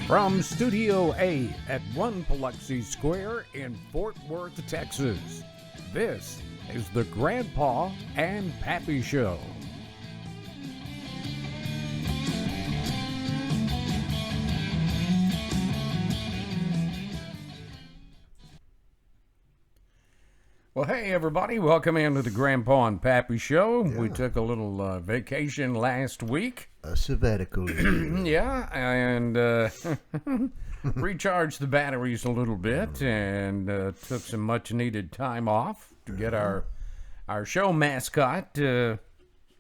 From Studio A at 1 Biloxi Square in Fort Worth, Texas, this is the Grandpa-N-Pappy Show. Well, hey, everybody. Welcome into the Grandpa-N-Pappy Show. Yeah. We took a little vacation last week. A sabbatical. Yeah, and recharged the batteries a little bit and took some much-needed time off to get our show mascot to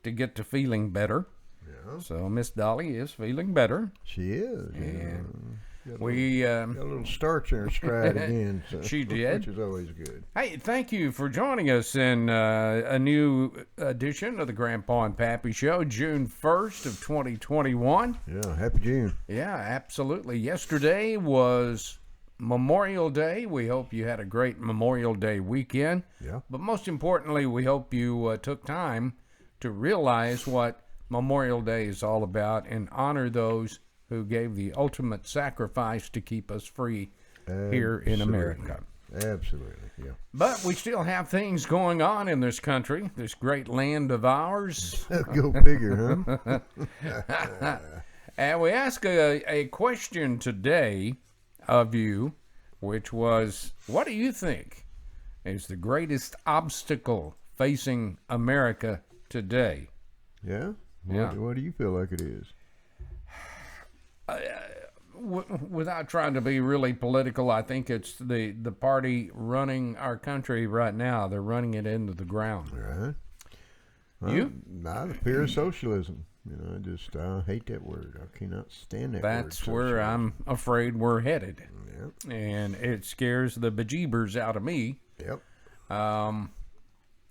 get to feeling better. Yeah. So Miss Dolly is feeling better. She is. And got a little starch in her stride again. So, she did. Which is always good. Hey, thank you for joining us in a new edition of the Grandpa-N-Pappy Show, June 1st of 2021. Yeah, happy June. Yeah, absolutely. Yesterday was Memorial Day. We hope you had a great Memorial Day weekend. Yeah. But most importantly, we hope you took time to realize what Memorial Day is all about and honor those who gave the ultimate sacrifice to keep us free here in America. Absolutely, yeah. But we still have things going on in this country, this great land of ours. Go figure, huh? And we asked a question today of you, which was, what do you think is the greatest obstacle facing America today? Yeah? Yeah. What do you feel like it is? Without trying to be really political, I think it's the party running our country right now. They're running it into the ground. Right. Well, You? The fear of socialism. I hate that word. I cannot stand that word. That's where I'm afraid we're headed. Yep. And it scares the bejeebers out of me. Yep.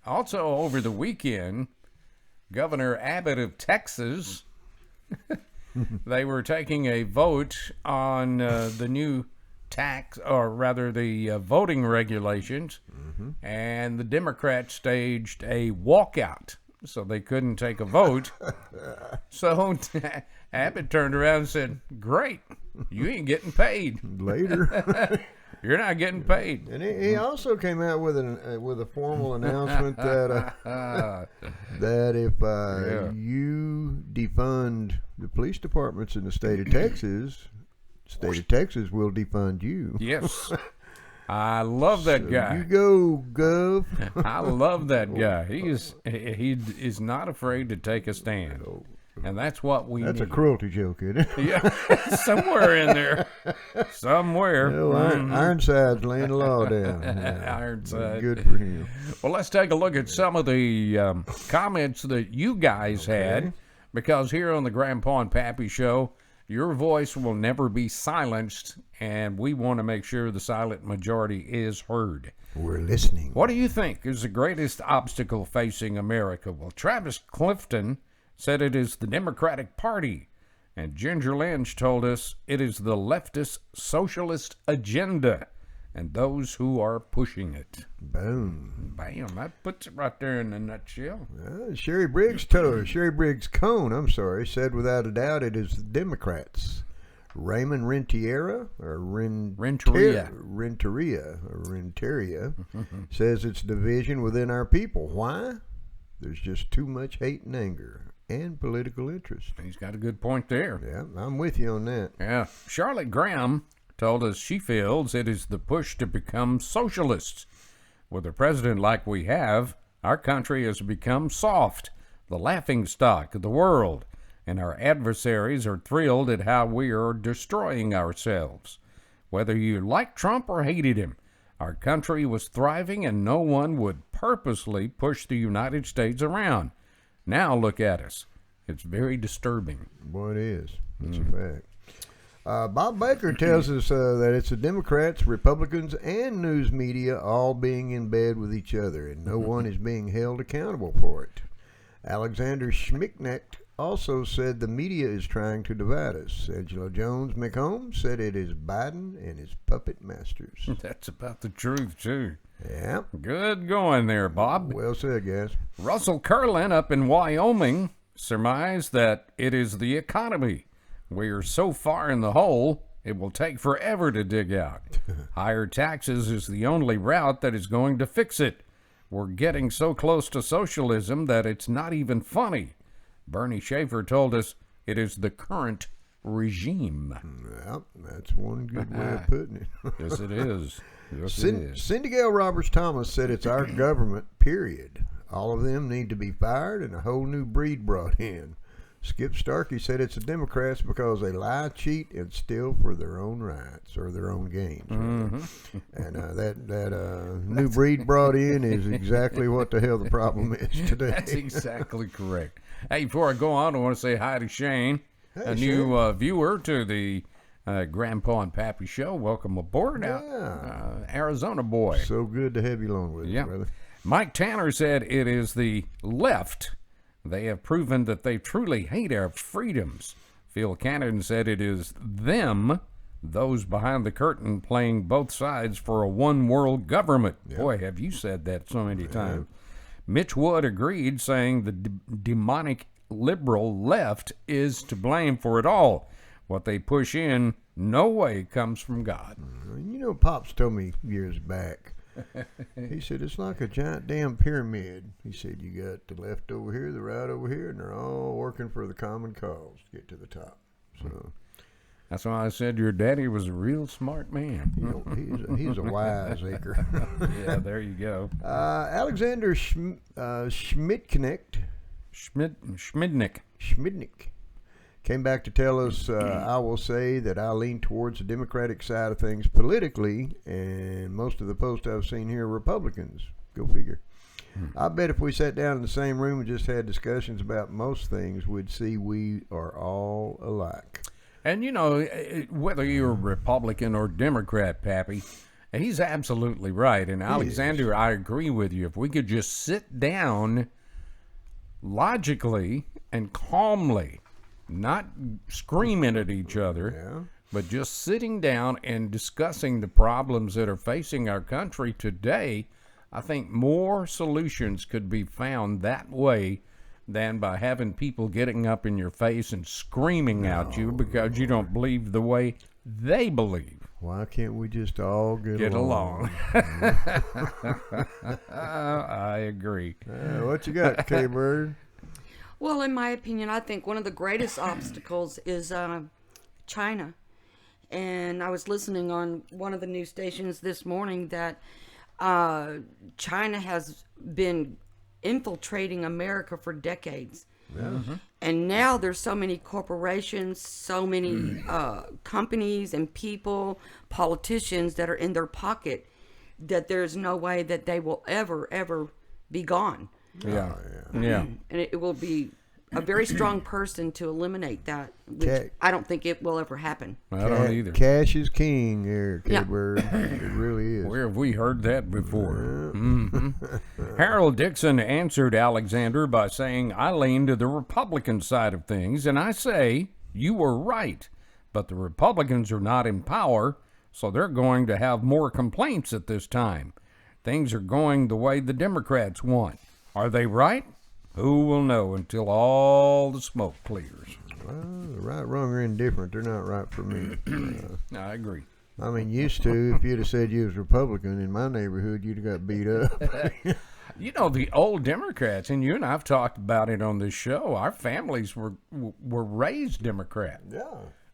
Also, over the weekend, Governor Abbott of Texas, they were taking a vote on the new tax, or rather the voting regulations, and the Democrats staged a walkout, so they couldn't take a vote. So Abbott turned around and said, "Great, you ain't getting paid. Later." You're not getting paid." And he also came out with a formal announcement that that if you defund the police departments in the state of Texas will defund you. Yes. I love that guy. You go, Gov. I love that guy. He is not afraid to take a stand. And that's what we That's need. a cruelty joke, isn't it? Yeah, somewhere in there. Somewhere. Ironside's laying the law down. Yeah. Ironside. Good for him. Well, let's take a look at some of the comments that you guys had, because here on the Grandpa-N-Pappy Show, your voice will never be silenced, and we want to make sure the silent majority is heard. We're listening. What do you think is the greatest obstacle facing America? Well, Travis Clifton said it is the Democratic Party, and Ginger Lynch told us it is the leftist socialist agenda and those who are pushing it. Boom. Bam, that puts it right there in a nutshell. Sherry Briggs Cone, said without a doubt it is the Democrats. Raymond Renteria says it's division within our people. Why? There's just too much hate and anger and political interest. He's got a good point there. Yeah, I'm with you on that. Yeah. Charlotte Graham told us she feels it is the push to become socialists. With a president like we have, our country has become soft, the laughingstock of the world, and our adversaries are thrilled at how we are destroying ourselves. Whether you liked Trump or hated him, our country was thriving and no one would purposely push the United States around. Now look at us. It's very disturbing. Boy, it is. It's a fact. Bob Baker tells us that it's the Democrats, Republicans, and news media all being in bed with each other, and no one is being held accountable for it. Alexander Schmicknecht also said the media is trying to divide us. Angela Jones McComb said it is Biden and his puppet masters. That's about the truth, too. Yeah. Good going there, Bob. Well said, guys. Russell Curlin up in Wyoming surmised that it is the economy. We are so far in the hole, It will take forever to dig out. Higher taxes is the only route that is going to fix it. We're getting so close to socialism that it's not even funny. Bernie Schaefer told us it is the current regime. Yep, that's one good way of putting it. Yes, it is. Yes, it is. Cindy Gale Roberts Thomas said it's our government, period. All of them need to be fired and a whole new breed brought in. Skip Starkey said it's the Democrats because they lie, cheat, and steal for their own rights or their own gains. Mm-hmm. And that new breed brought in is exactly what the hell the problem is today. That's exactly correct. Hey, before I go on, I want to say hi to Shane, Hey, new viewer to the Grandpa-N-Pappy Show. Welcome aboard, Arizona boy. So good to have you along with us, brother. Mike Tanner said it is the left. They have proven that they truly hate our freedoms. Phil Cannon said it is them, those behind the curtain, playing both sides for a one-world government. Yep. Boy, have you said that so many times. Mitch Wood agreed, saying the demonic liberal left is to blame for it all. What they push in no way comes from God. You know, Pops told me years back, he said, it's like a giant damn pyramid. He said, you got the left over here, the right over here, and they're all working for the common cause to get to the top. So that's why I said your daddy was a real smart man. You know, he's a wiseacre. Yeah, there you go. Alexander Schmidtnick came back to tell us, I will say that I lean towards the Democratic side of things politically, and most of the posts I've seen here are Republicans. Go figure. I bet if we sat down in the same room and just had discussions about most things, we'd see we are all alike. And, you know, whether you're a Republican or Democrat, Pappy, he's absolutely right. And, Alexander, I agree with you. If we could just sit down logically and calmly, not screaming at each other, but just sitting down and discussing the problems that are facing our country today, I think more solutions could be found that way than by having people getting up in your face and screaming at you because you don't believe the way they believe. Why can't we just all get along? I agree. What you got, K-Bird? Well, in my opinion, I think one of the greatest obstacles is China. And I was listening on one of the news stations this morning that China has been infiltrating America for decades. And now there's so many corporations, so many companies and people, politicians that are in their pocket that there's no way that they will ever be gone. Yeah. And it will be a very strong person to eliminate that, which I don't think it will ever happen. I don't either. Cash is king here, K-Bird. It really is. Where have we heard that before? Harold Dixon answered Alexander by saying, I lean to the Republican side of things, and I say, you were right, but the Republicans are not in power, so they're going to have more complaints at this time. Things are going the way the Democrats want. Are they right? Who will know until all the smoke clears? Well, right, wrong, or indifferent, they're not right for me. I agree. I mean, used to, if you'd have said you was Republican in my neighborhood, you'd have got beat up. You know, the old Democrats, and you and I have talked about it on this show, our families were raised Democrat. Yeah.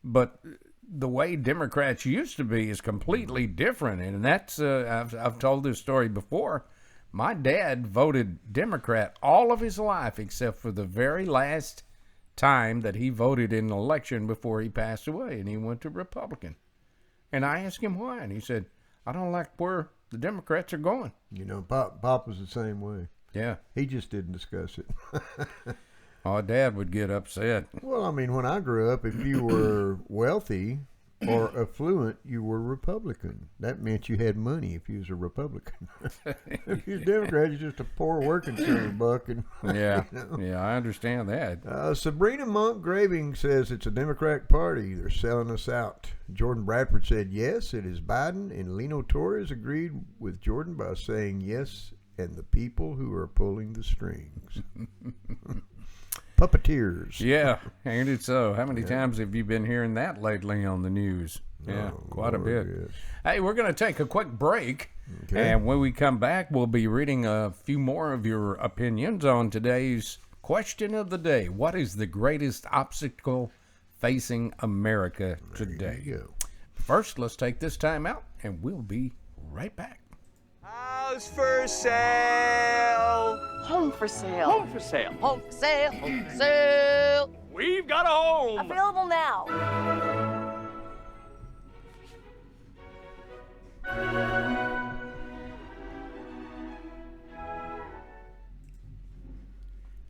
But the way Democrats used to be is completely different, and that's, I've told this story before. My dad voted Democrat all of his life except for the very last time that he voted in an election before he passed away, and he went to Republican. And I asked him why, and he said, I don't like where the Democrats are going. You know, Pop was the same way. Yeah. He just didn't discuss it. Oh, Dad would get upset. Well, I mean, when I grew up, if you were wealthy or affluent, you were Republican. That meant you had money if you was a Republican. If you was Democrat, you're just a poor working son of a buck. And, Yeah, you know. yeah, I understand that. Sabrina Monk Graving says it's a Democratic Party. They're selling us out. Jordan Bradford said yes, it is Biden. And Lino Torres agreed with Jordan by saying yes, and the people who are pulling the strings. Puppeteers. Yeah, ain't it so? How many times have you been hearing that lately on the news? Yeah, Oh, quite a Lord, bit. yes. Hey, we're going to take a quick break. Okay. And when we come back, we'll be reading a few more of your opinions on today's question of the day. What is the greatest obstacle facing America today? There you go. First, let's take this time out, and we'll be right back. House for sale. Home for sale. Home for sale. Home for sale. Home for sale. We've got a home. Available now.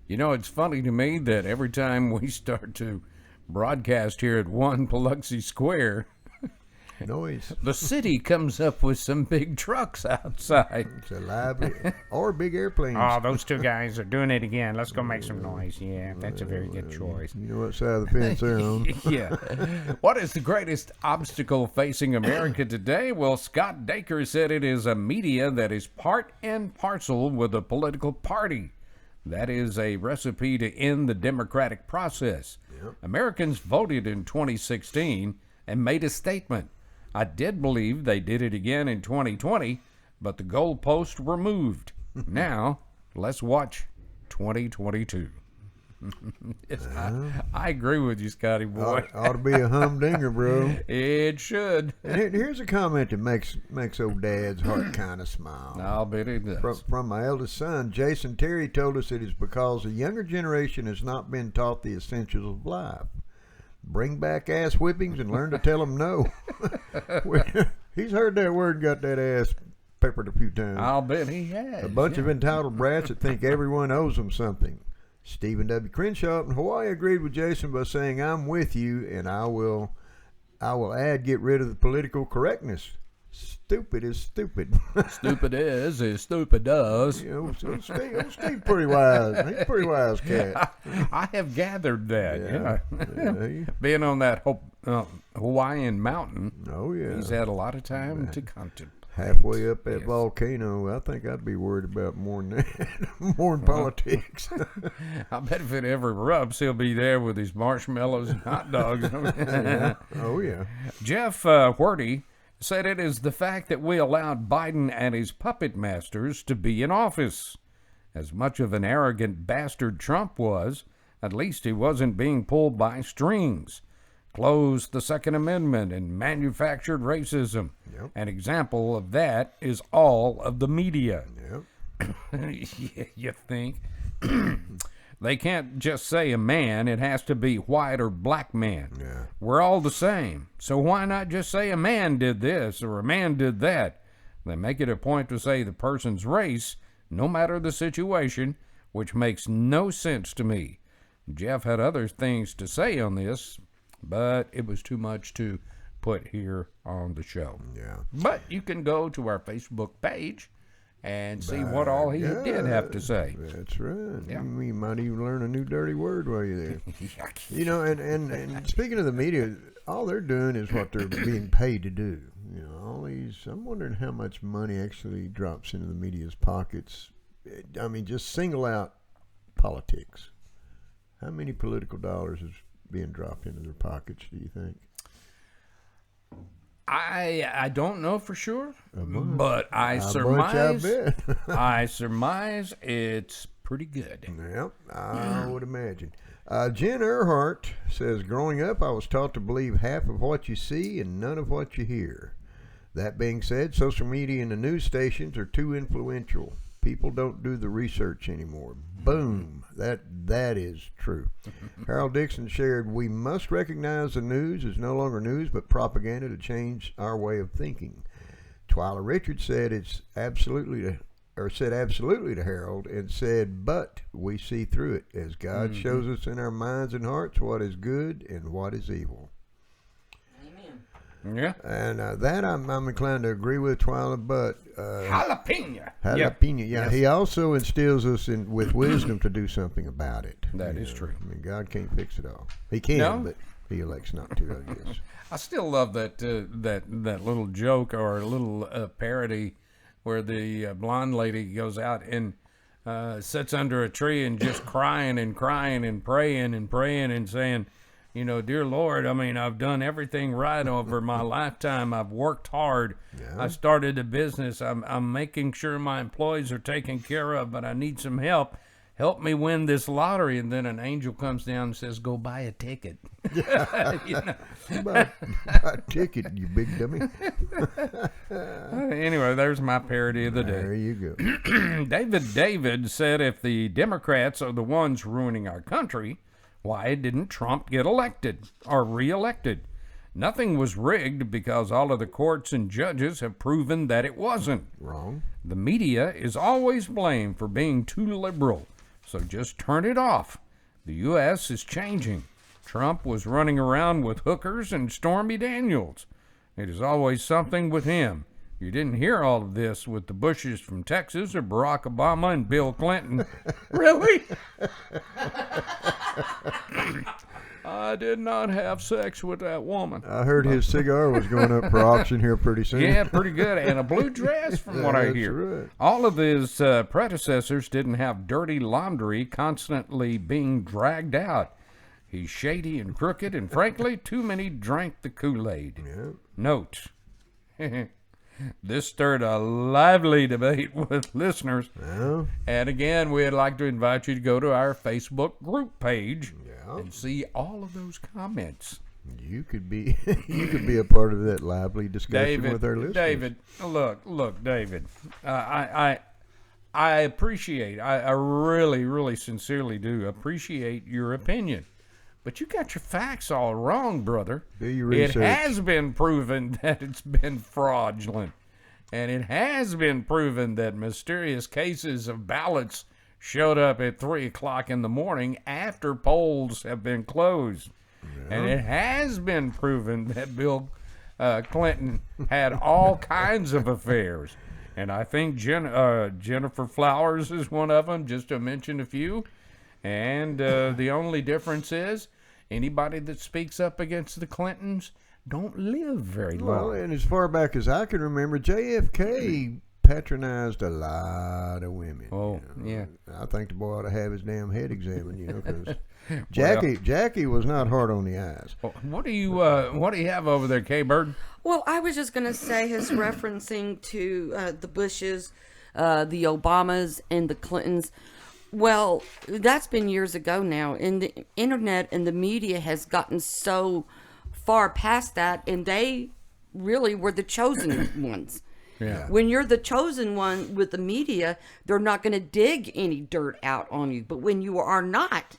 You know, it's funny to me that every time we start to broadcast here at 1 Biloxi Square, Noise. the city comes up with some big trucks outside. It's a lively or big airplanes. Oh, those two guys are doing it again. Let's go make some noise. Yeah, that's a very good choice. You know what side of the fence they're on. Yeah. What is the greatest obstacle facing America today? Well, Scott Dacre said it is a media that is part and parcel with a political party. That is a recipe to end the democratic process. Yep. Americans voted in 2016 and made a statement. I did believe they did it again in 2020, but the goalposts were moved. Now, let's watch 2022. Yes, I agree with you, Scotty boy. Ought to be a humdinger, bro. It should. And here's a comment that makes old Dad's heart kind of smile. I'll bet it does. From my eldest son, Jason Terry, told us it is because the younger generation has not been taught the essentials of life. Bring back ass whippings and learn to tell them no. He's heard that word and got that ass peppered a few times. I'll bet he has. A bunch of entitled brats that think everyone owes them something. Stephen W. Crenshaw in Hawaii agreed with Jason by saying, "I'm with you, and I will add, get rid of the political correctness. Stupid is stupid." Stupid is stupid does. You know, so Steve's pretty wise. He's a pretty wise cat. I have gathered that. Yeah. Being on that Hawaiian mountain, Oh, yeah. he's had a lot of time to contemplate. Halfway up that volcano, I think I'd be worried about more than that, more than politics. I bet if it ever erupts, he'll be there with his marshmallows and hot dogs. Oh, yeah. Jeff Wherty said it is the fact that we allowed Biden and his puppet masters to be in office. As much of an arrogant bastard Trump was, at least he wasn't being pulled by strings. Closed the Second Amendment and manufactured racism. Yep. An example of that is all of the media. Yep. You think? They can't just say a man, it has to be white or black man. Yeah. We're all the same. So why not just say a man did this or a man did that? They make it a point to say the person's race, no matter the situation, which makes no sense to me. Jeff had other things to say on this, but it was too much to put here on the show. Yeah. But you can go to our Facebook page and see what all he did have to say. That's right. Yeah. You might even learn a new dirty word while you're there. You know, and speaking of the media, all they're doing is what they're being paid to do. You know, all these. I'm wondering how much money actually drops into the media's pockets. I mean, just single out politics. How many political dollars is being dropped into their pockets, do you think? I don't know for sure, but I surmise it's pretty good. Yep, I would imagine. Jen Earhart says, growing up, I was taught to believe half of what you see and none of what you hear. That being said, social media and the news stations are too influential. People don't do the research anymore. Boom. That is true. Harold Dixon shared, we must recognize the news is no longer news, but propaganda to change our way of thinking. Twyla Richards said absolutely to Harold and said, but we see through it as God shows us in our minds and hearts what is good and what is evil. Yeah. And that I'm inclined to agree with Twyla, but Jalapeno. jalapeno. Yeah, Yes. he also instills us with wisdom to do something about it. That is true. I mean, God can't fix it all. He can, No? but he elects not to, I guess. I still love that little joke or little parody where the blonde lady goes out and sits under a tree and just crying and crying and praying and saying, You know, dear Lord, I mean, I've done everything right over my lifetime. I've worked hard. Yeah. I started a business. I'm making sure my employees are taken care of, but I need some help. Help me win this lottery. And then an angel comes down and says, go buy a ticket. You know? Buy a ticket, you big dummy. Anyway, there's my parody of the day. There you go. David said if the Democrats are the ones ruining our country, why didn't Trump get elected or reelected? Nothing was rigged because all of the courts and judges have proven that it wasn't. Wrong. The media is always blamed for being too liberal, so just turn it off. The U.S. is changing. Trump was running around with hookers and Stormy Daniels. It is always something with him. You didn't hear all of this with the Bushes from Texas or Barack Obama and Bill Clinton. Really? I did not have sex with that woman. I heard his cigar was going up for auction here pretty soon. Yeah, pretty good. And a blue dress from what I That's hear. right. All of his predecessors didn't have dirty laundry constantly being dragged out. He's shady and crooked, and frankly, too many drank the Kool-Aid. Yeah. Note. This stirred a lively debate with listeners. Well, And again, we'd like to invite you to go to our Facebook group page yeah. and see all of those comments. You could be a part of that lively discussion David, with our listeners. David, look, David. I appreciate, I really, really sincerely do appreciate your opinion. But you got your facts all wrong, brother. Do your research. It has been proven that it's been fraudulent. And it has been proven that mysterious cases of ballots showed up at 3 o'clock in the morning after polls have been closed. Yeah. And it has been proven that Bill Clinton had all kinds of affairs. And I think Jennifer Flowers is one of them, just to mention a few. And the only difference is anybody that speaks up against the Clintons don't live very long. Well, and as far back as I can remember, JFK patronized a lot of women. Oh, you know. yeah. I think the boy ought to have his damn head examined, because Jackie was not hard on the eyes. What do you have over there, K-Bird? Well, I was just going to say his referencing to the Bushes, the Obamas, and the Clintons. Well, that's been years ago now, and the internet and the media has gotten so far past that, and they really were the chosen ones. Yeah. When you're the chosen one with the media, they're not going to dig any dirt out on you. But when you are not,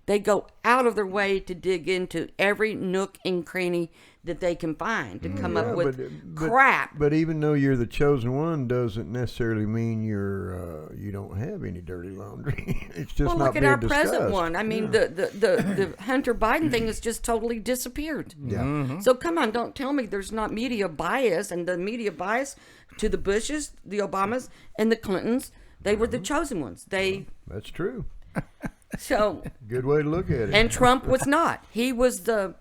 they go out of their way to dig into every nook and cranny that they can find to come up with crap. But even though you're the chosen one, doesn't necessarily mean you don't have any dirty laundry. It's just Well, not look at being our discussed. present one. I mean, the Hunter Biden thing has just totally disappeared. Yeah. Mm-hmm. So come on, don't tell me there's not media bias, and the media bias to the Bushes, the Obamas, and the Clintons. They were the chosen ones. That's true. So Good way to look at it. and Trump was not. He was the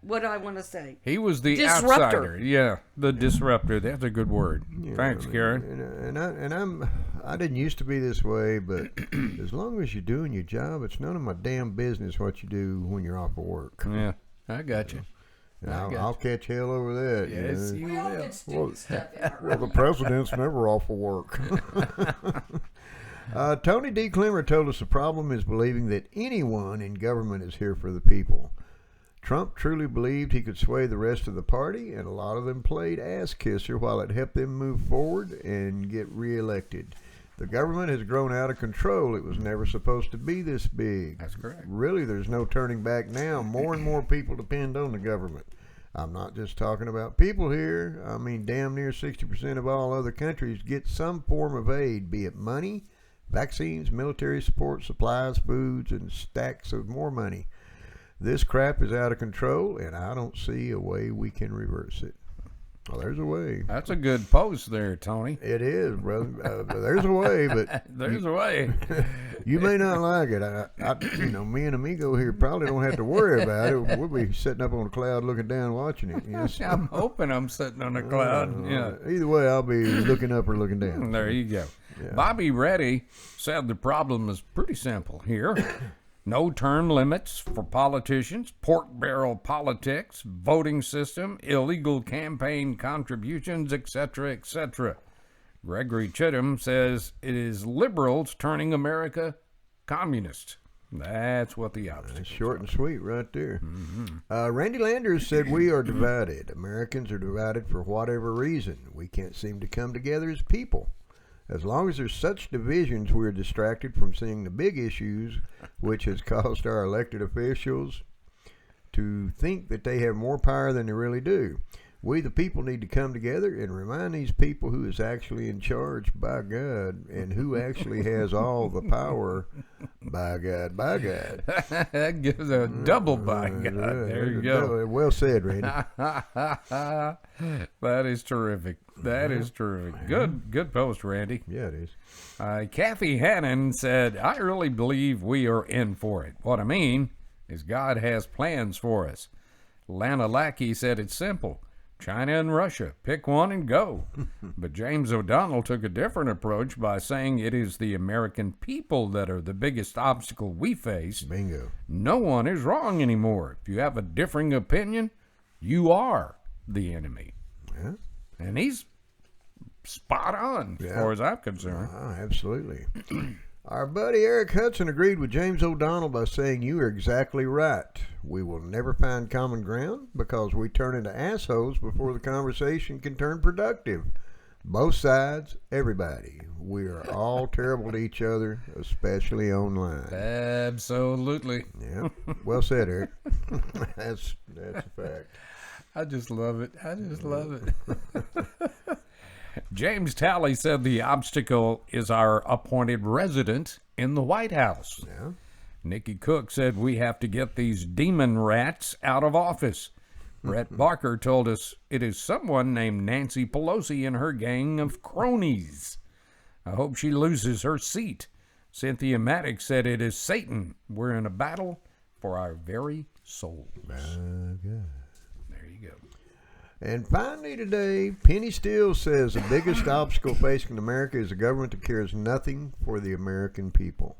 what do I want to say? He was the Disruptor. outsider. Yeah, the disruptor. That's a good word. Yeah, Thanks, I mean, Karen. I didn't used to be this way, but as long as you're doing your job, it's none of my damn business what you do when you're off of work. Yeah, I got you. And I'll catch hell over that. Yes, you you know? will. Well, the president's never off of work. Tony D. Clemmer told us the problem is believing that anyone in government is here for the people. Trump truly believed he could sway the rest of the party, and a lot of them played ass kisser while it helped them move forward and get reelected. The government has grown out of control. It was never supposed to be this big. That's correct. Really, there's no turning back now. More and more people depend on the government. I'm not just talking about people here. I mean, damn near 60% of all other countries get some form of aid, be it money, vaccines, military support, supplies, foods, and stacks of more money. This crap is out of control, and I don't see a way we can reverse it. Well, there's a way. That's a good post there, Tony. It is, brother. There's a way, but There's a way. you may not like it. Me and Amigo here probably don't have to worry about it. We'll be sitting up on a cloud looking down watching it. Yes. I'm hoping I'm sitting on a cloud. Yeah. Either way, I'll be looking up or looking down. There you go. Bobby Reddy said the problem is pretty simple here. No term limits for politicians, pork barrel politics, voting system, illegal campaign contributions, etc., etc. Gregory Chittum says it is liberals turning America communist. That's what the obstacle is. Short and sweet right there. Randy Landers said we are divided. Americans are divided for whatever reason. We can't seem to come together as people. As long as there's such divisions, we're distracted from seeing the big issues, which has caused our elected officials to think that they have more power than they really do. We, the people, need to come together and remind these people who is actually in charge by God and who actually has all the power by God, by God. That gives a double by God. There you go. Well said, Randy. That is terrific. That is terrific. Good post, Randy. Yeah, it is. Kathy Hannon said, I really believe we are in for it. What I mean is God has plans for us. Lana Lackey said it's simple. China and Russia, pick one and go. But James O'Donnell took a different approach by saying it is the American people that are the biggest obstacle we face. Bingo. No one is wrong anymore. If you have a differing opinion, you are the enemy. Yeah. And he's spot on as far as I'm concerned. Absolutely. Our buddy Eric Hudson agreed with James O'Donnell by saying you are exactly right. We will never find common ground because we turn into assholes before the conversation can turn productive. Both sides, everybody. We are all terrible to each other, especially online. Absolutely. Yeah. Well said, Eric. That's a fact. I just love it. I just love it. James Talley said the obstacle is our appointed resident in the White House. Yeah. Nikki Cook said we have to get these demon rats out of office. Brett Barker told us it is someone named Nancy Pelosi and her gang of cronies. I hope she loses her seat. Cynthia Maddox said it is Satan. We're in a battle for our very souls. There you go. And finally today, Penny Steele says the biggest obstacle facing America is a government that cares nothing for the American people.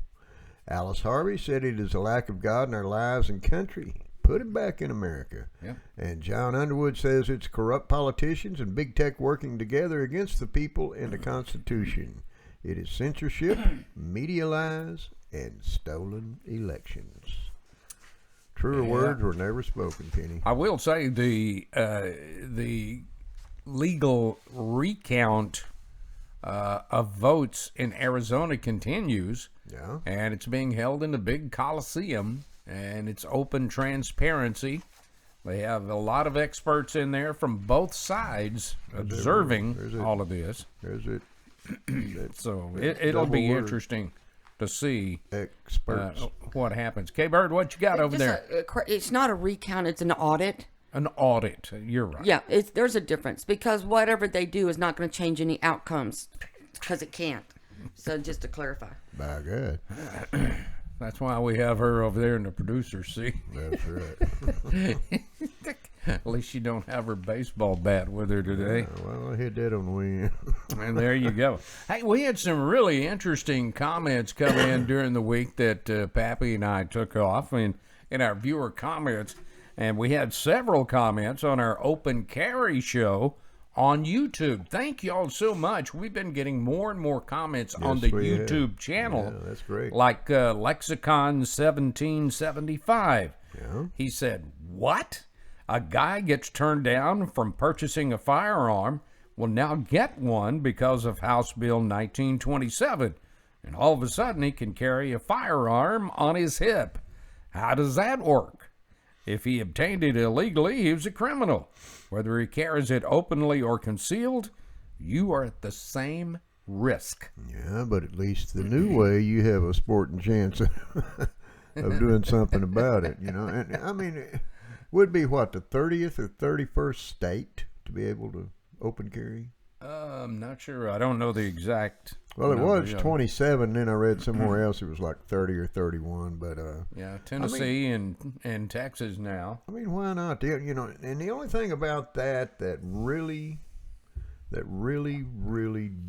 Alice Harvey said it is a lack of God in our lives and country. Put it back in America. Yeah. And John Underwood says it's corrupt politicians and big tech working together against the people and the Constitution. It is censorship, media lies, and stolen elections. Truer words were never spoken, Penny. I will say the legal recount of votes in Arizona continues. Yeah. And it's being held in the big Coliseum, and it's open transparency. They have a lot of experts in there from both sides observing all of this. There's it. So it'll be interesting to see experts what happens. K-Bird, what you got over there? It's not a recount, it's an audit. An audit. You're right. Yeah, there's a difference because whatever they do is not going to change any outcomes because it can't. So just to clarify. By God. That's why we have her over there in the producer's seat. That's right. At least you don't have her baseball bat with her today. Well, I hit that on the way in. And there you go. Hey, we had some really interesting comments come in during the week that Pappy and I took off in our viewer comments. And we had several comments on our Open Carry show on YouTube. Thank you all so much. We've been getting more and more comments on the YouTube channel. Yeah, that's great. Like Lexicon 1775. Yeah. He said, what? A guy gets turned down from purchasing a firearm will now get one because of House Bill 1927. And all of a sudden he can carry a firearm on his hip. How does that work? If he obtained it illegally, he was a criminal. Whether he carries it openly or concealed, you are at the same risk. Yeah, but at least the new way, you have a sporting chance of doing something about it, you know. And I mean, it would be what, the 30th or 31st state to be able to open carry? I'm not sure. I don't know the exact. Well, it was 27. Then I read somewhere else it was like 30 or 31. But yeah, Tennessee and Texas now. I mean, why not? You know, and the only thing about that really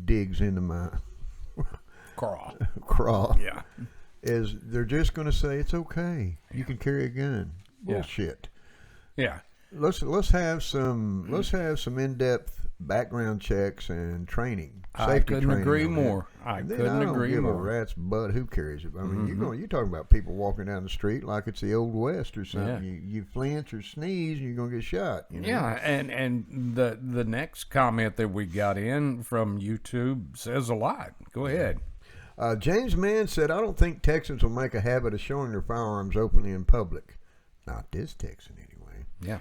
digs into my Craw. craw. Yeah. is they're just going to say it's okay. You can carry a gun. Bullshit. Yeah. Let's have some in-depth background checks and training. I couldn't training agree on more. that. I And then couldn't I don't agree give more. a rat's butt who carries it. I mean, you're talking about people walking down the street like it's the old west or something. Yeah. You flinch or sneeze, and you're gonna get shot. You know? Yeah, and the next comment that we got in from YouTube says a lot. Go ahead. James Mann said, "I don't think Texans will make a habit of showing their firearms openly in public. Not this Texan, anyway. Yeah.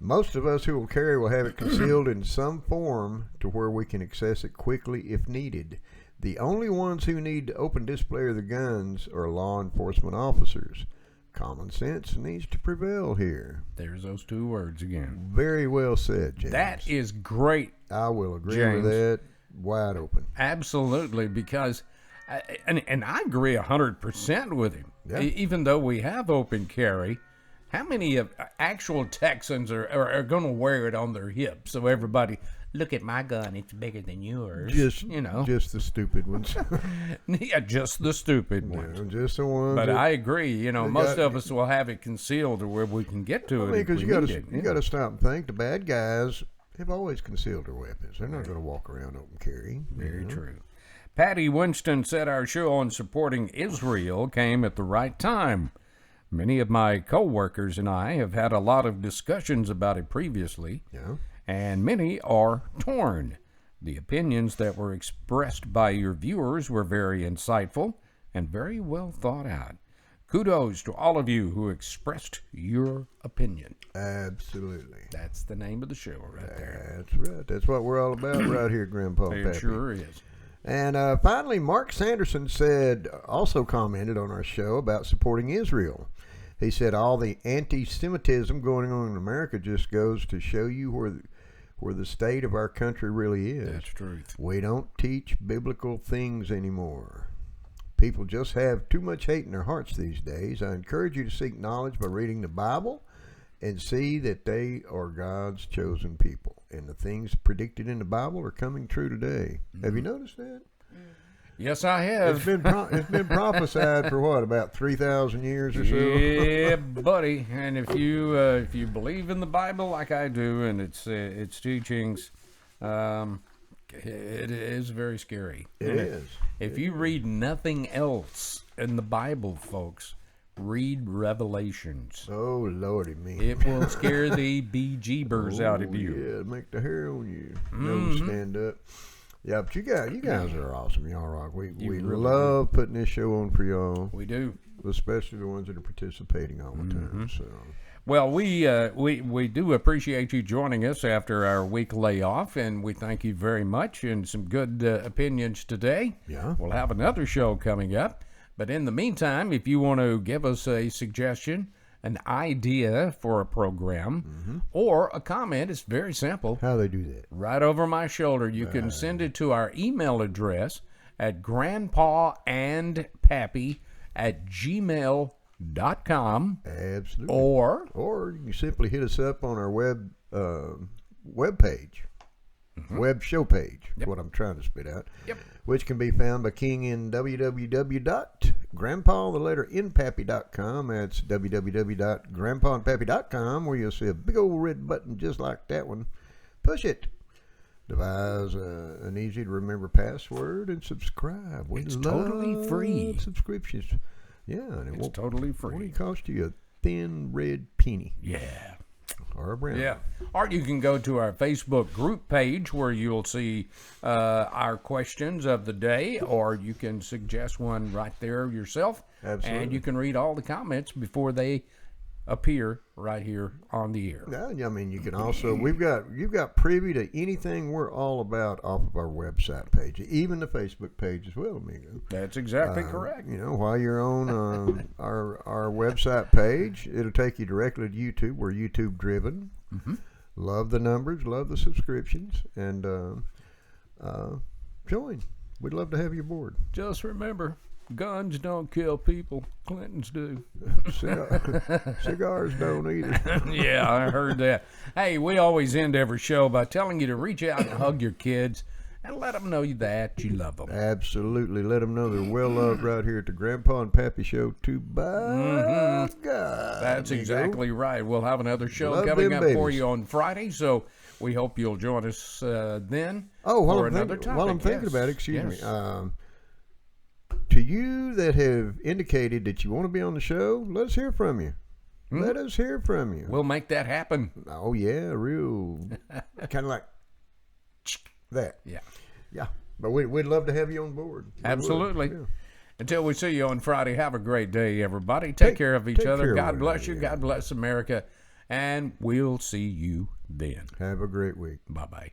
Most of us who will carry will have it concealed in some form to where we can access it quickly if needed. The only ones who need open display of the guns are law enforcement officers. Common sense needs to prevail here." There's those two words again. Very well said, James. That is great. I will agree James. with that. Wide open. Absolutely, because, and I agree 100% with him. Yeah. Even though we have open carry, how many of actual Texans are going to wear it on their hips so everybody, look at my gun, it's bigger than yours? Just the stupid ones. Yeah, just the stupid ones. Just the ones. But that, I agree. they Most got- of us will have it concealed to where we can get to it. because if you we got need to it. got to stop and think. The bad guys have always concealed their weapons. They're not going to walk around open carry. Very true. Patty Winston said our show on supporting Israel came at the right time. Many of my co-workers and I have had a lot of discussions about it previously, Yeah. and many are torn. The opinions that were expressed by your viewers were very insightful and very well thought out. Kudos to all of you who expressed your opinion. Absolutely. That's the name of the show right there. That's right. That's what we're all about right here, Grandpa-N-Pappy. It sure is. And finally, Mark Sanderson also commented on our show about supporting Israel. He said all the anti-Semitism going on in America just goes to show you where the state of our country really is. That's truth. We don't teach biblical things anymore. People just have too much hate in their hearts these days. I encourage you to seek knowledge by reading the Bible and see that they are God's chosen people. And the things predicted in the Bible are coming true today. Have you noticed that? Yes, I have. It's been prophesied for what, about 3,000 years or so? Yeah, buddy. And if you believe in the Bible like I do and its teachings, it is very scary. It is. If you read nothing else in the Bible, folks, read Revelations. Oh, Lordy me. It will scare the bejeebers out of you. Yeah, make the hair on you nose stand up. Yeah, but you guys are awesome, y'all rock. We really love putting this show on for y'all, We do. especially the ones that are participating all the time. So Well, we do appreciate you joining us after our week layoff, and we thank you very much, and some good opinions today. Yeah. We'll have another show coming up. But in the meantime, if you want to give us a suggestion, an idea for a program, or a comment, it's very simple. how they do that? Right over my shoulder, you can send it to our email address at grandpa-and-pappy@gmail.com, Absolutely. or you can simply hit us up on our web page, web show page. Is what I'm trying to spit out. Yep. Which can be found by keying in www.grandpa-and-pappy.com. That's www.grandpa-and-pappy.com, where you'll see a big old red button just like that one. Push it. Devise an easy to remember password and subscribe. It's totally free. Subscriptions. Yeah, and it it's won't totally won't free. even cost you a thin red penny Yeah. or a brown. Yeah. Or you can go to our Facebook group page where you'll see our questions of the day, or you can suggest one right there yourself. Absolutely. And you can read all the comments before they appear right here on the air. Yeah, I mean, you can also you've got privy to anything we're all about off of our website page, even the Facebook page as well, amigo. That's exactly correct. You know, while you're on our website page, it'll take you directly to YouTube. We're YouTube driven. Love the numbers, love the subscriptions, and join. We'd love to have you aboard. Just remember, guns don't kill people. Clintons do. Cigars don't either. Yeah, I heard that. Hey, we always end every show by telling you to reach out and hug your kids. and let them know that you love them. Absolutely. Let them know they're well loved right here at the Grandpa-N-Pappy Show. To by God. That's amigo. exactly right. We'll have another show Love coming them up for babies. you on Friday, so we hope you'll join us then Oh, for another topic. while I'm thinking Yes. about it, excuse Yes. me. To you that have indicated that you want to be on the show, let us hear from you. Let us hear from you. We'll make that happen. Oh, yeah, real. Kind of like that. Yeah. Yeah. But we'd love to have you on board. We would. Absolutely. Yeah. Until we see you on Friday, have a great day, everybody. Take care of each take other. care of God one bless you. another, yeah. God bless America. And we'll see you then. Have a great week. Bye-bye.